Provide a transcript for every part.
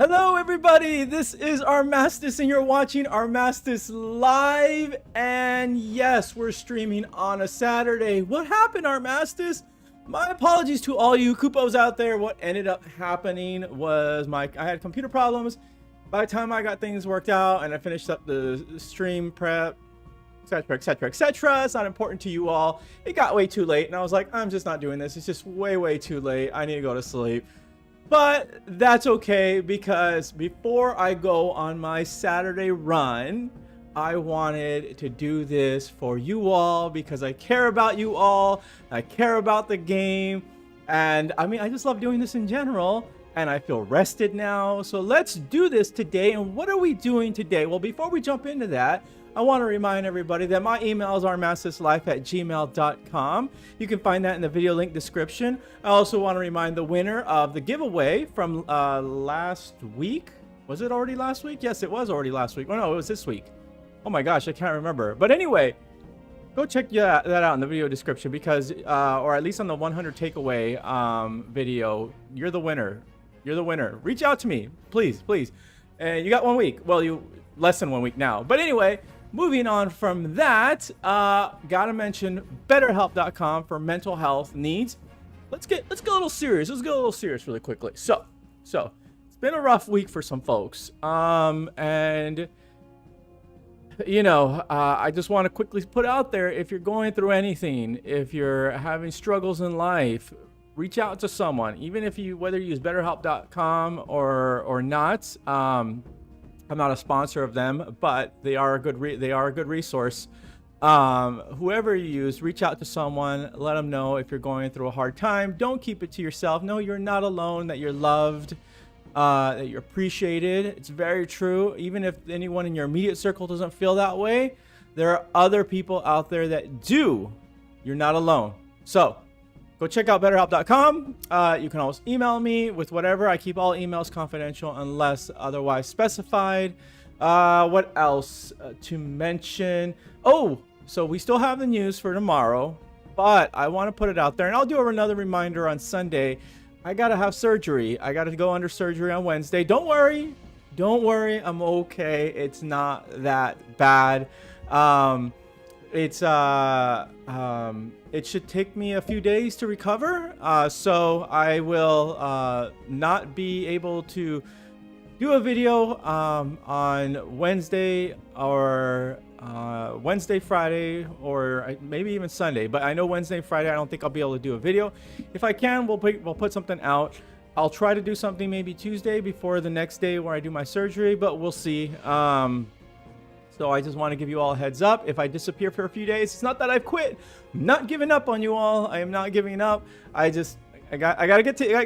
Hello everybody, this is Armastis and you're watching Armastis Live, and yes, we're streaming on a Saturday. What happened, Armastis? My apologies to all you Koopos out there. What ended up happening was I had computer problems. By the time I got things worked out and I finished up the stream prep, etc, etc, etc, it's not important to you all. It got way too late and I was like, I'm just not doing this. It's just way too late. I need to go to sleep. But that's okay, because before I go on my Saturday run, I wanted to do this for you all because I care about you all. I care about the game. And I mean, I just love doing this in general. And I feel rested now. So let's do this today. And what are we doing today? Well, before we jump into that, I want to remind everybody that my email is armastislife@gmail.com. You can find that in the video link description. I also want to remind the winner of the giveaway from last week. Was it already last week? Yes, it was already last week. Oh no, it was this week. Oh my gosh, I can't remember. But anyway, go check that out in the video description, because, or at least on the 100 takeaway video, you're the winner. You're the winner. Reach out to me, please. And you got 1 week. Well, you less than 1 week now. But anyway, moving on from that, gotta mention BetterHelp.com for mental health needs. Let's get a little serious. Let's get a little serious really quickly. So it's been a rough week for some folks. And you know, I just want to quickly put out there, if you're going through anything, if you're having struggles in life, reach out to someone. Even if whether you use BetterHelp.com or not. I'm not a sponsor of them, but they are a good resource. Whoever you use, reach out to someone, let them know if you're going through a hard time. Don't keep it to yourself. No, you're not alone, that you're loved, that you're appreciated. It's very true. Even if anyone in your immediate circle doesn't feel that way, there are other people out there that do. You're not alone. So go check out BetterHelp.com. You can always email me with whatever. I keep all emails confidential unless otherwise specified. What else to mention? Oh, so we still have the news for tomorrow, but I want to put it out there, and I'll do another reminder on Sunday. I got to have surgery. I got to go under surgery on Wednesday. Don't worry. I'm okay. It's not that bad. It should take me a few days to recover, so I will not be able to do a video on Wednesday or Wednesday, Friday, or maybe even Sunday. But I know Wednesday, Friday, I don't think I'll be able to do a video. If I can, we'll put something out. I'll try to do something maybe Tuesday before the next day where I do my surgery, but we'll see. So I just want to give you all a heads up. If I disappear for a few days, it's not that I've quit. I'm not giving up on you all. I am not giving up. I gotta get taken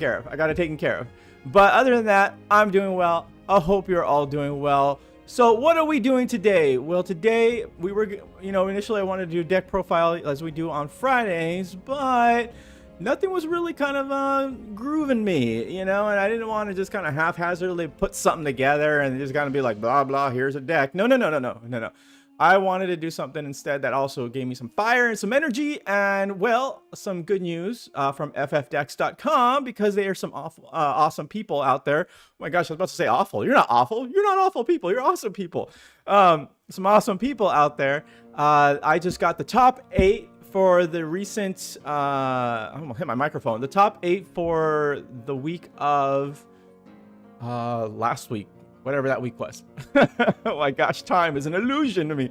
care of. I gotta taken care of. But other than that, I'm doing well. I hope you're all doing well. So what are we doing today? Well, today we were, initially I wanted to do deck profile as we do on Fridays, but nothing was really kind of grooving me, and I didn't want to just kind of haphazardly put something together and just kind of be like, blah, blah, here's a deck. No. I wanted to do something instead that also gave me some fire and some energy, and, well, some good news from FFDECKS.com, because they are some awesome people out there. Oh my gosh, I was about to say awful. You're not awful. You're not awful people. You're awesome people. Some awesome people out there. I just got the top 8 for the recent, I'm gonna hit my microphone. The top 8 for the week of last week, whatever that week was. Oh my gosh, time is an illusion to me.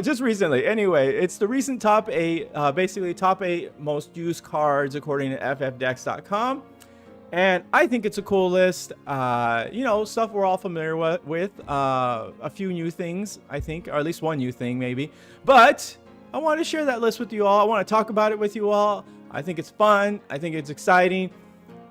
Just recently. Anyway, it's the recent top 8, basically top 8 most used cards according to FFDECKS.com. And I think it's a cool list. Stuff we're all familiar with. A few new things, I think, or at least one new thing maybe. But I want to share that list with you all. I want to talk about it with you all. I think it's fun. I think it's exciting.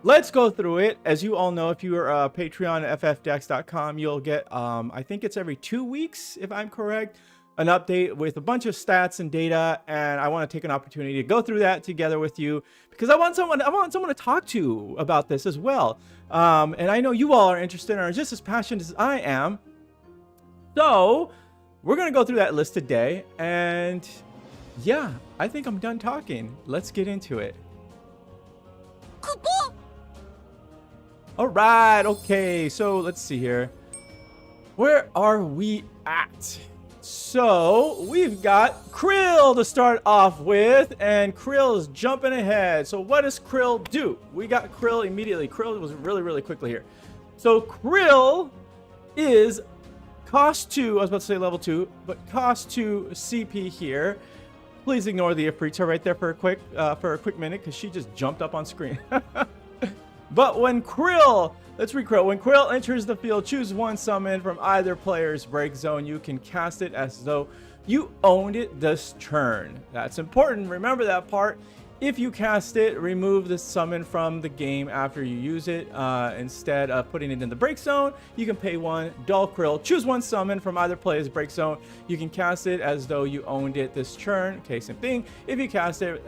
Let's go through it. As you all know, if you are a Patreon at FFDECKS.com, you'll get, I think it's every 2 weeks, if I'm correct, an update with a bunch of stats and data. And I want to take an opportunity to go through that together with you, because I want someone to talk to about this as well. And I know you all are interested and are just as passionate as I am. So we're going to go through that list today, and yeah, I think I'm done talking. Let's get into it. All right, okay, so let's see here. Where are we at? So we've got Krill to start off with, and Krill is jumping ahead. So what does Krill do? We got Krill immediately. Krill was really quickly here. So Krill is cost 2, I was about to say level 2, but cost 2 CP here. Please ignore the Ifrita right there for a quick minute, because she just jumped up on screen. But when Krill, let's re-Krill. When Krill enters the field, choose one summon from either player's break zone. You can cast it as though you owned it this turn. That's important. Remember that part. If you cast it, remove the summon from the game after you use it. Instead of putting it in the break zone, you can pay 1, dull Krill. Choose one summon from either player's break zone. You can cast it as though you owned it this turn. Okay, same thing. If you cast it,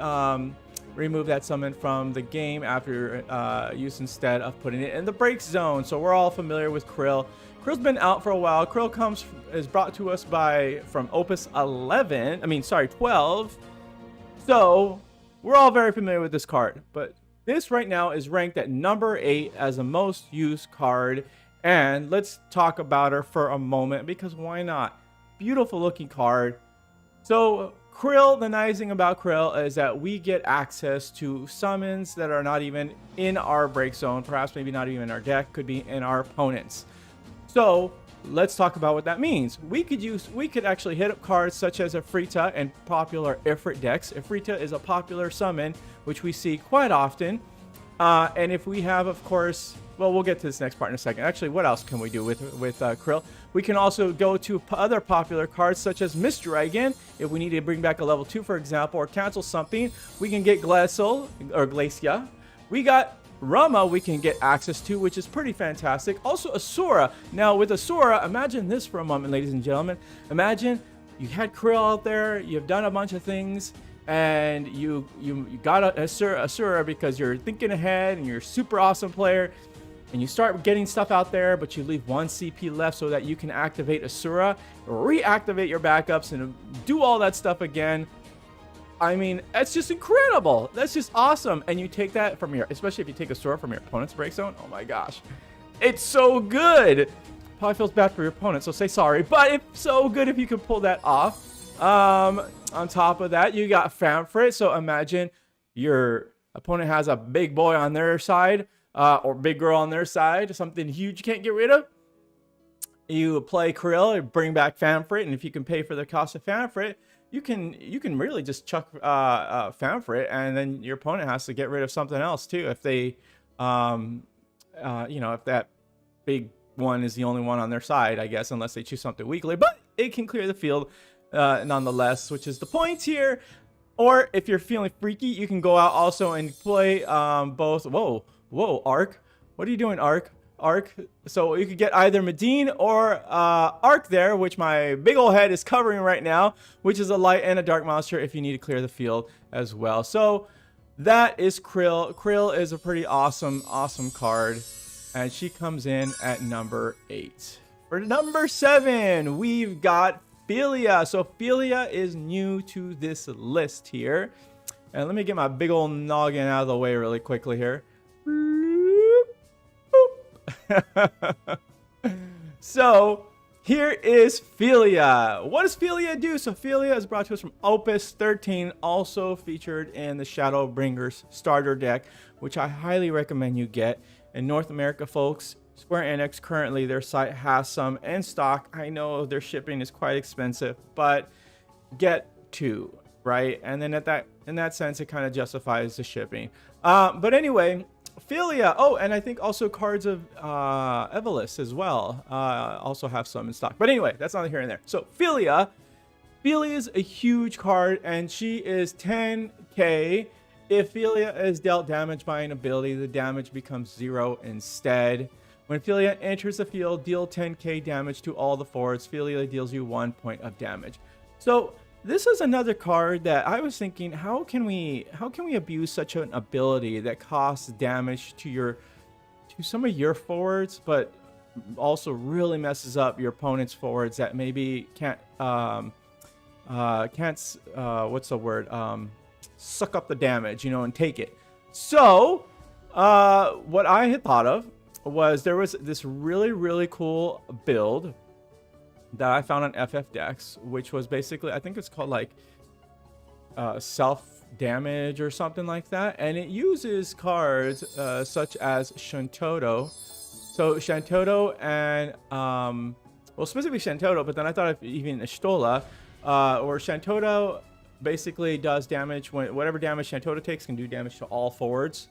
remove that summon from the game after use instead of putting it in the break zone. So we're all familiar with Krill. Krill's been out for a while. Krill is brought to us from Opus 12. So we're all very familiar with this card, but this right now is ranked at number 8 as the most used card. And let's talk about her for a moment, because why not? Beautiful looking card. So Krill, the nice thing about Krill is that we get access to summons that are not even in our break zone, perhaps maybe not even in our deck, could be in our opponents. So let's talk about what that means. We could actually hit up cards such as Ifrita and popular Ifrit decks. Ifrita is a popular summon, which we see quite often. And if we have, of course, well, we'll get to this next part in a second. Actually, what else can we do with Krill? We can also go to other popular cards such as Mist Dragon. If we need to bring back a level 2, for example, or cancel something, we can get Glacia. We got Rama we can get access to, which is pretty fantastic. Also Asura. Now with Asura, imagine this for a moment, ladies and gentlemen. Imagine you had Krill out there, you've done a bunch of things, and you got Asura because you're thinking ahead and you're a super awesome player, and you start getting stuff out there, but you leave 1 CP left so that you can activate Asura, reactivate your backups, and do all that stuff again. I mean, that's just incredible. That's just awesome. And you take that from especially if you take Asura from your opponent's break zone. Oh my gosh. It's so good. Probably feels bad for your opponent, so say sorry. But it's so good if you can pull that off. On top of that, you got Famfrit. So imagine your opponent has a big boy on their side, or big girl on their side, something huge you can't get rid of. You play Krill, you bring back Famfrit, and if you can pay for the cost of Famfrit, you can really just chuck Famfrit, and then your opponent has to get rid of something else too. If they, if that big one is the only one on their side, I guess, unless they choose something weakly. But it can clear the field nonetheless, which is the point here. Or if you're feeling freaky, you can go out also and play both. Whoa, Arc. What are you doing, Arc? So you could get either Medine or Arc there, which my big old head is covering right now, which is a light and a dark monster if you need to clear the field as well. So that is Krill. Krill is a pretty awesome card, and she comes in at number 8. For number 7, we've got Phelia. So Phelia is new to this list here, and let me get my big old noggin out of the way really quickly here. So here is Phelia. What does Phelia do? So Phelia is brought to us from Opus 13, also featured in the Shadowbringers starter deck, which I highly recommend you get. In North America, folks, Square Enix currently their site has some in stock. I know their shipping is quite expensive, but get 2, right? And then in that sense, it kind of justifies the shipping. But anyway, Phelia. Oh, and I think also cards of Evolus as well also have some in stock. But anyway, that's not here and there. So Phelia is a huge card, and she is 10k. If Phelia is dealt damage by an ability, the damage becomes 0 instead. When Phelia enters the field, deal 10k damage to all the forwards. Phelia deals you 1 point of damage. So this is another card that I was thinking, how can we abuse such an ability that costs damage to some of your forwards, but also really messes up your opponent's forwards that maybe can't suck up the damage, and take it. So what I had thought of was there was this really cool build that I found on FFDECKS, which was basically, I think it's called like self damage or something like that, and it uses cards such as Shento. So Shento and well, specifically Shento, but then I thought of even Y'shtola, or Shento basically does damage when whatever damage Shento takes can do damage to all forwards.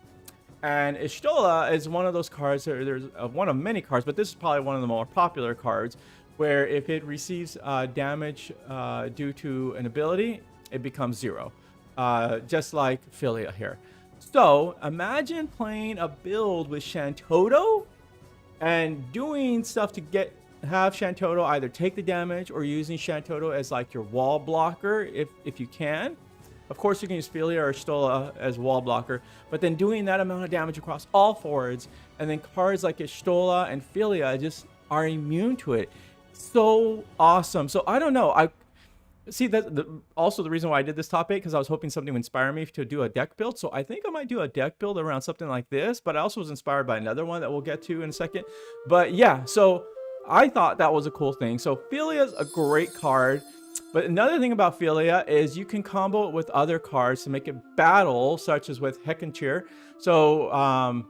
And Y'shtola is one of those cards. There's one of many cards, but this is probably one of the more popular cards, where if it receives damage due to an ability, it becomes 0, just like Phelia here. So imagine playing a build with Shento and doing stuff to have Shento either take the damage, or using Shento as like your wall blocker if you can. Of course, you can use Phelia or Y'shtola as wall blocker, but then doing that amount of damage across all forwards, and then cards like Y'shtola and Phelia just are immune to it. So awesome. So I don't know. I see that also the reason why I did this topic, because I was hoping something would inspire me to do a deck build. So I think I might do a deck build around something like this, but I also was inspired by another one that we'll get to in a second. But yeah, so I thought that was a cool thing. So Phelia's a great card, but another thing about Phelia is you can combo it with other cards to make it battle, such as with Heckencheer. So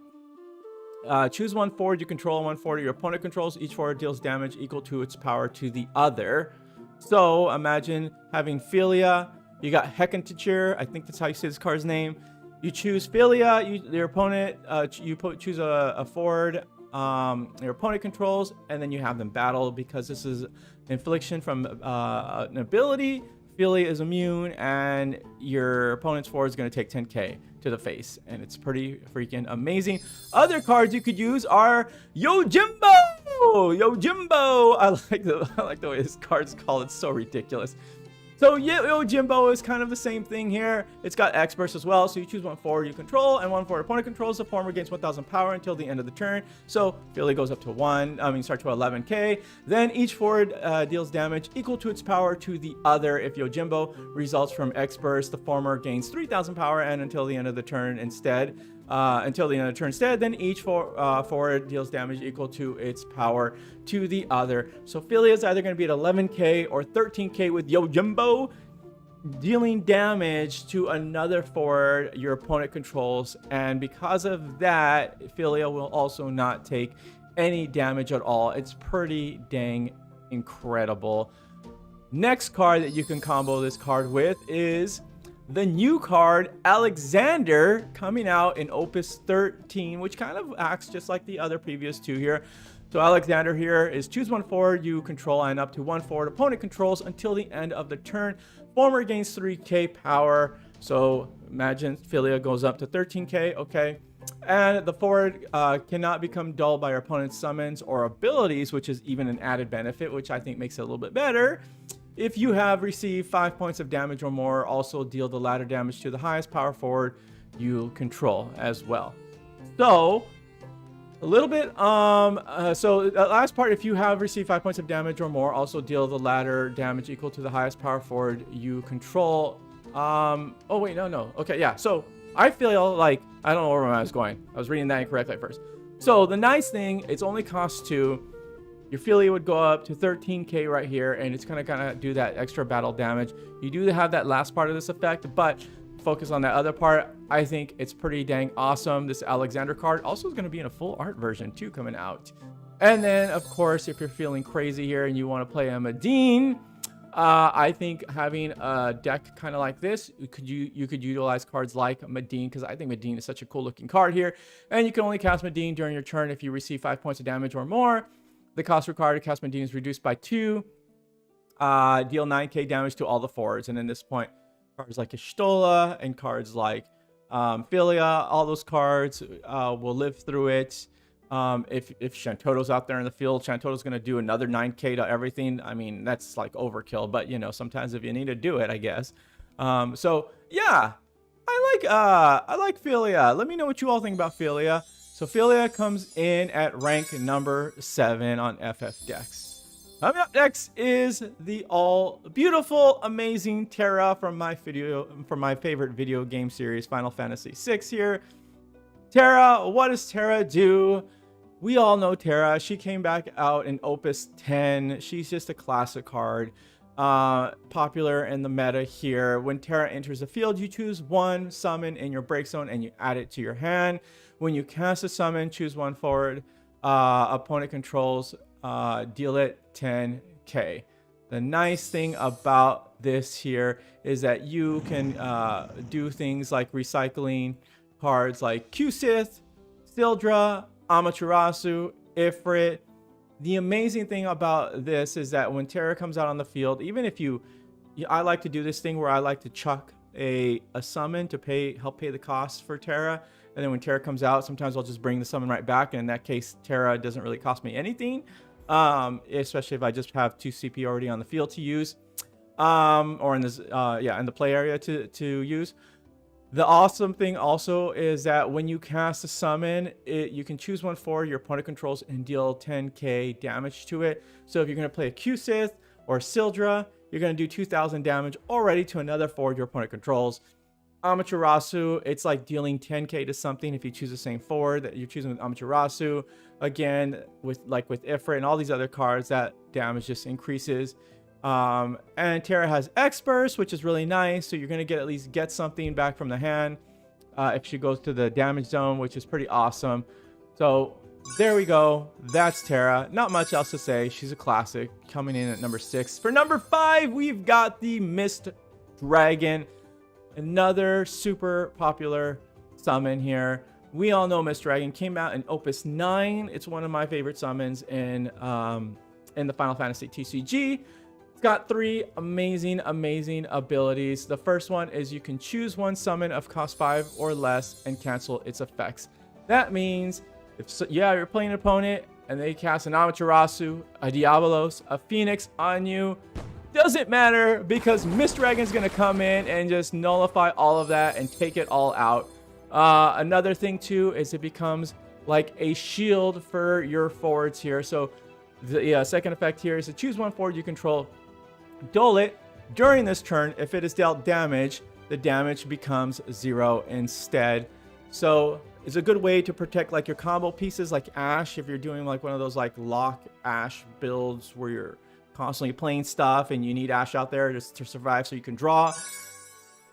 choose one forward you control and one forward your opponent controls. Each forward deals damage equal to its power to the other. So imagine having Phelia, you got Heckencheer, I think that's how you say this card's name. You choose Phelia, your opponent, choose a forward your opponent controls, and then you have them battle. Because this is infliction from an ability, Phelia is immune, and your opponent's forward is going to take 10k to the face, and it's pretty freaking amazing. Other cards you could use are Yojimbo. I like the way this card's called. It's so ridiculous. So Yojimbo is kind of the same thing here. It's got X burst as well. So you choose one forward you control and one forward opponent controls. The former gains 1000 power until the end of the turn. So Phelia goes up to start to 11k. Then each forward deals damage equal to its power to the other. If Yojimbo results from X burst, the former gains 3000 power and until the end of the turn instead. Then each forward deals damage equal to its power to the other. So Phelia is either going to be at 11k or 13k with Yojimbo, dealing damage to another forward your opponent controls. And because of that, Phelia will also not take any damage at all. It's pretty dang incredible. Next card that you can combo this card with is the new card Alexander, coming out in Opus 13, which kind of acts just like the other previous two here. So Alexander here is choose one forward you control and up to one forward opponent controls until the end of the turn. Former gains 3k power. So imagine Phelia goes up to 13k, okay. And the forward cannot become dull by your opponent's summons or abilities, which is even an added benefit, which I think makes it a little bit better. If you have received 5 points of damage or more, also deal the latter damage to the highest power forward you control as well. So a little bit, so the last part, if you have received 5 points of damage or more, also deal the latter damage equal to the highest power forward you control. Oh wait, no. Okay, yeah. So I feel like, I don't know where I was going. I was reading that incorrectly at first. So the nice thing, it's only cost 2. Your Phelia would go up to 13k right here, and it's gonna kind of do that extra battle damage. You do have that last part of this effect, but focus on that other part. I think it's pretty dang awesome. This Alexander card also is gonna be in a full art version too coming out. And then of course, if you're feeling crazy here and you want to play a Medine, I think having a deck kind of like this, you could utilize cards like Medine, because I think Medine is such a cool looking card here. And you can only cast Medine during your turn if you receive 5 points of damage or more. The cost required to cast Medine is reduced by 2. Deal 9k damage to all the forwards. And in this point, cards like Y'shtola and cards like Phelia, all those cards will live through it. If Shento's out there in the field, Shento's going to do another 9k to everything. I mean, that's like overkill. But, you know, sometimes if you need to do it, I guess. So, yeah, I like Phelia. Let me know what you all think about Phelia. So Phelia comes in at rank number 7 on FFDECKS. Coming up next is the all beautiful, amazing Terra from my favorite video game series, Final Fantasy VI here. Terra, what does Terra do? We all know Terra. She came back out in Opus 10. She's just a classic card. Popular in the meta here. When Terra enters the field, you choose one summon in your break zone and you add it to your hand. When you cast a summon, choose one forward. Opponent controls, deal it 10k. The nice thing about this here is that you can do things like recycling cards like Qsys, Sildra, Amaterasu, Ifrit. The amazing thing about this is that when Terra comes out on the field, even if I like to do this thing where I like to chuck a summon to help pay the costs for Terra. And then when Terra comes out, sometimes I'll just bring the summon right back. And in that case, Terra doesn't really cost me anything. Especially if I just have 2 CP already on the field to use. Or in this, in the play area to use. The awesome thing also is that when you cast a summon, you can choose one for your opponent controls and deal 10k damage to it. So if you're going to play a Qsys or Sildra, you're going to do 2,000 damage already to another forward your opponent controls. Amaterasu, it's like dealing 10k to something if you choose the same forward that you're choosing with Amaterasu. Again, with Ifrit and all these other cards, that damage just increases. And Terra has X-Burst, which is really nice. So you're going to at least get something back from the hand if she goes to the damage zone, which is pretty awesome. So there we go. That's Terra. Not much else to say. She's a classic, coming in at number 6. For number 5, we've got the Mist Dragon. Another super popular summon here. We all know Mist Dragon came out in Opus 9. It's one of my favorite summons in the Final Fantasy TCG. It's got 3 amazing abilities. The first one is you can choose one summon of cost 5 or less and cancel its effects. That means you're playing an opponent and they cast an Amaterasu, a Diabolos, a Phoenix on you. Doesn't matter because Mist Dragon is going to come in and just nullify all of that and take it all out. Another thing too is it becomes like a shield for your forwards here. So the second effect here is to choose one forward you control. Duel it during this turn. If it is dealt damage, the damage becomes 0 instead. So it's a good way to protect like your combo pieces like Ashe. If you're doing like one of those like lock Ashe builds where you're constantly playing stuff and you need Ashe out there just to survive so you can draw,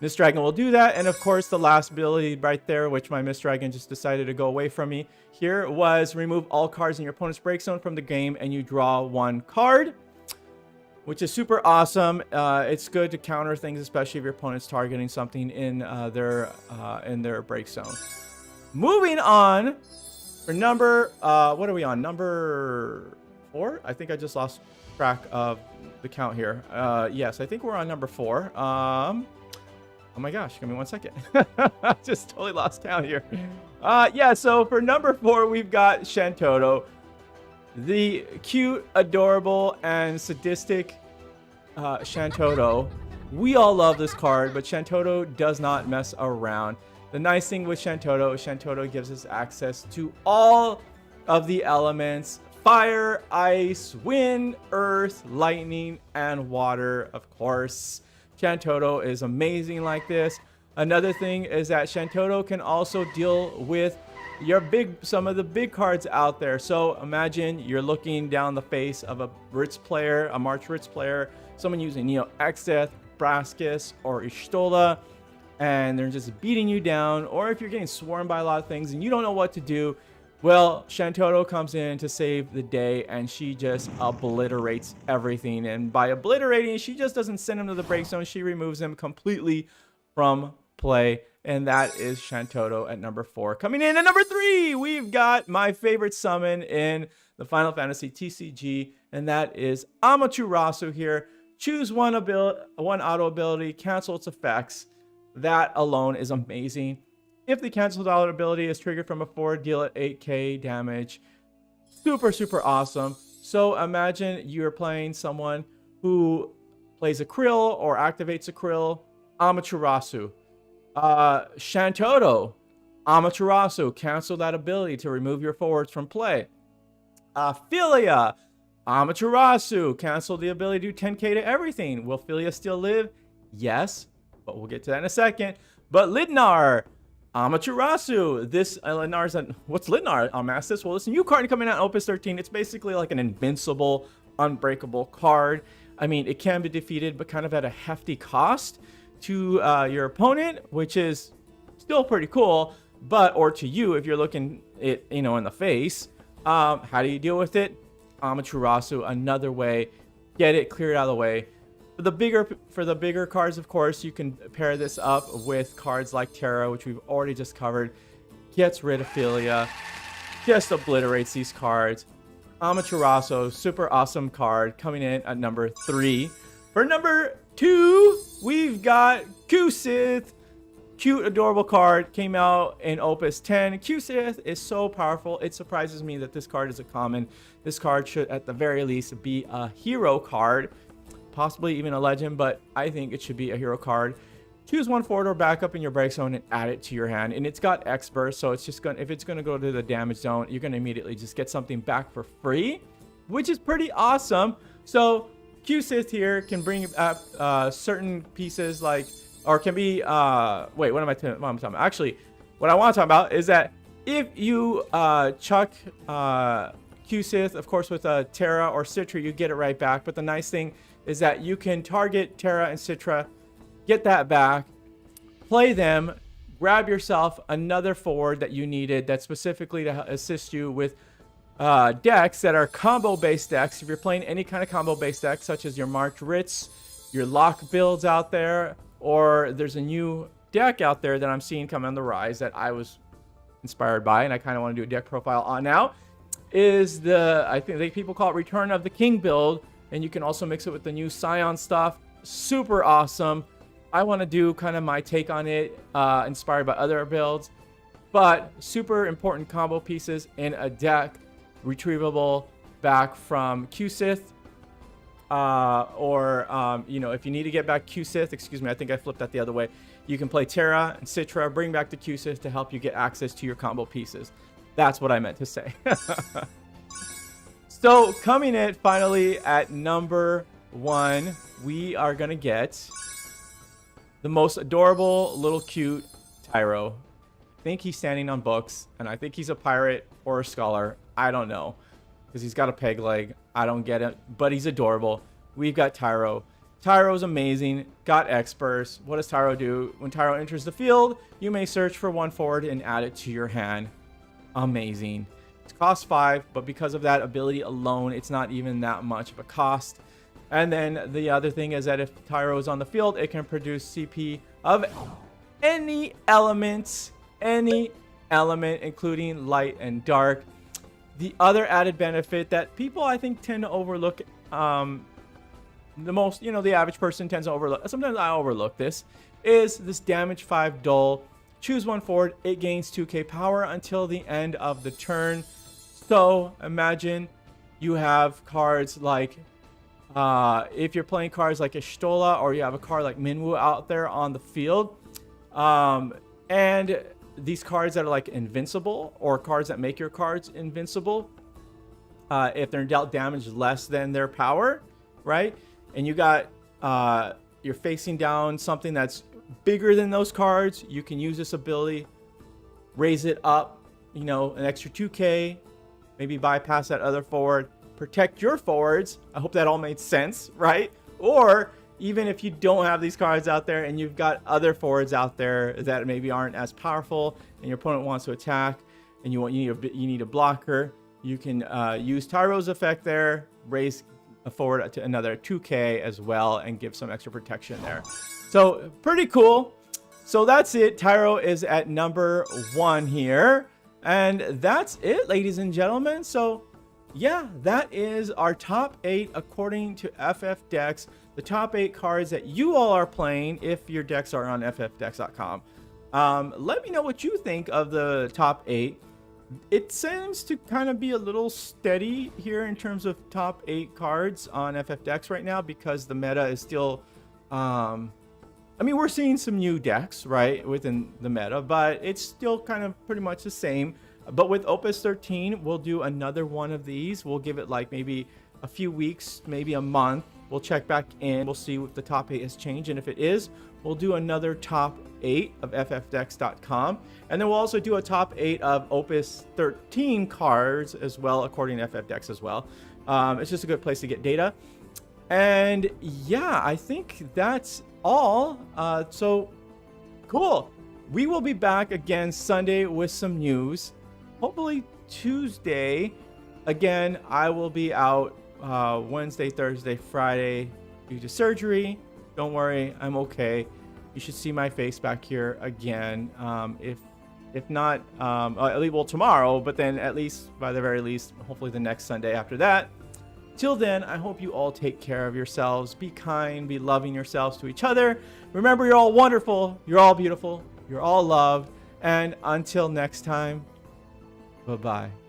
Mist Dragon will do that. And of course the last ability right there, which my Mist Dragon just decided to go away from me here, was remove all cards in your opponent's break zone from the game and you draw 1 card, which is super awesome. It's good to counter things, especially if your opponent's targeting something in their break zone. Moving on for number, what are we on? Number 4? I think I just lost track of the count here. Yes, I think we're on number 4. Oh my gosh, give me 1 second. Just totally lost count here. Yeah, so for number 4, we've got Shento. The cute, adorable, and sadistic Shento. We all love this card, but Shento does not mess around. The nice thing with Shento gives us access to all of the elements: fire, ice, wind, earth, lightning, and water, of course. Shento is amazing like this. Another thing is that Shento can also deal with some of the big cards out there. So imagine you're looking down the face of a Ritz player, a March Ritz player, someone using Exeth, Braskus, or Ishtola, and they're just beating you down. Or if you're getting swarmed by a lot of things and you don't know what to do, well, Shento comes in to save the day, and she just obliterates everything. And by obliterating, she just doesn't send him to the break zone. She removes him completely from play. And that is Shento at number 4. Coming in at number 3, we've got my favorite summon in the Final Fantasy TCG, and that is Amaterasu here. Choose one auto ability, cancel its effects. That alone is amazing. If the canceled auto ability is triggered from a forward, deal it 8k damage. Super, super awesome. So imagine you're playing someone who plays a Krill or activates a Krill. Amaterasu. Shento, Amaterasu, cancel that ability to remove your forwards from play. Phelia, Amaterasu, cancel the ability to do 10k to everything. Will Phelia still live? Yes, but we'll get to that in a second. But Lidnar, Amaterasu. This what's Lidnar unmasked this? Well, it's a new card coming out in Opus 13. It's basically like an invincible, unbreakable card. I mean, it can be defeated, but kind of at a hefty cost to your opponent, which is still pretty cool. But, or to you, if you're looking it, in the face, how do you deal with it? Amaterasu, another way, get it cleared out of the way. For the bigger cards, of course, you can pair this up with cards like Tyro, which we've already just covered. Gets rid of Phelia, just obliterates these cards. Amaterasu, super awesome card, coming in at number 3. For number 2, we've got Qsys. Cute, adorable card, came out in Opus 10. Qsys is so powerful. It surprises me that this card is a common. This card should, at the very least, be a hero card, possibly even a legend, but I think it should be a hero card. Choose one forward or back up in your break zone and add it to your hand. And it's got X burst, so it's just gonna, if it's gonna go to the damage zone, you're gonna immediately just get something back for free, which is pretty awesome. So Qsys here can bring up certain pieces like, or can be, wait, what am I talking about? Actually, what I want to talk about is that if you chuck Qsys, of course, with Terra or Citra, you get it right back. But the nice thing is that you can target Terra and Citra, get that back, play them, grab yourself another forward that you needed that's specifically to assist you with decks that are combo-based decks. If you're playing any kind of combo-based deck, such as your March Ritz, your Lock builds out there, or there's a new deck out there that I'm seeing come on the rise that I was inspired by, and I kind of want to do a deck profile on now, is I think people call it Return of the King build, and you can also mix it with the new Scion stuff. Super awesome. I want to do kind of my take on it, inspired by other builds, but super important combo pieces in a deck, retrievable back from Qsys. If you need to get back Qsys, excuse me, I think I flipped that the other way. You can play Terra and Citra, bring back the Qsys to help you get access to your combo pieces. That's what I meant to say. So coming in finally at number 1, we are going to get the most adorable little cute Tyro. I think he's standing on books, and I think he's a pirate or a scholar. I don't know, because he's got a peg leg. I don't get it, but he's adorable. We've got Tyro. Tyro's amazing. Got X burst. What does Tyro do? When Tyro enters the field, you may search for one forward and add it to your hand. Amazing. It costs 5, but because of that ability alone, it's not even that much of a cost. And then the other thing is that if Tyro is on the field, it can produce CP of any element, including light and dark. The other added benefit that people, I think, tend to overlook, the most, the average person tends to overlook, sometimes I overlook this, is this damage 5 dull. Choose one forward, it gains 2k power until the end of the turn. So imagine you have cards like, if you're playing cards like Y'shtola, or you have a card like Minwu out there on the field, and these cards that are like invincible, or cards that make your cards invincible, if they're dealt damage less than their power, right? And you got, you're facing down something that's bigger than those cards, you can use this ability, raise it up, an extra 2k, maybe bypass that other forward, protect your forwards. I hope that all made sense, right? Or even if you don't have these cards out there and you've got other forwards out there that maybe aren't as powerful, and your opponent wants to attack, and you need a blocker, you can use Tyro's effect there, raise a forward to another 2k as well, and give some extra protection there. So pretty cool. So that's it. Tyro is at number 1 here, and that's it, ladies and gentlemen. So yeah, that is our top 8 according to FFDECKS. The top 8 cards that you all are playing if your decks are on FFDECKS.com. Let me know what you think of the top 8. It seems to kind of be a little steady here in terms of top 8 cards on FFDECKS right now, because the meta is still, we're seeing some new decks, right, within the meta, but it's still kind of pretty much the same. But with Opus 13, we'll do another one of these. We'll give it like maybe a few weeks, maybe a month, we'll check back in. We'll see if the top 8 has changed, and if it is, we'll do another top 8 of FFDECKS.com, and then we'll also do a top 8 of Opus 13 cards as well, according to FFDECKS as well. It's just a good place to get data. And yeah, I think that's all. So cool. We will be back again Sunday with some news. Hopefully Tuesday. Again, I will be out Wednesday, Thursday, Friday due to surgery. Don't worry, I'm okay. You should see my face back here again. If not, well, tomorrow, but then at least, by the very least, hopefully the next Sunday after that. Till then, I hope you all take care of yourselves. Be kind, be loving yourselves to each other. Remember, you're all wonderful, you're all beautiful, you're all loved. And until next time, bye-bye.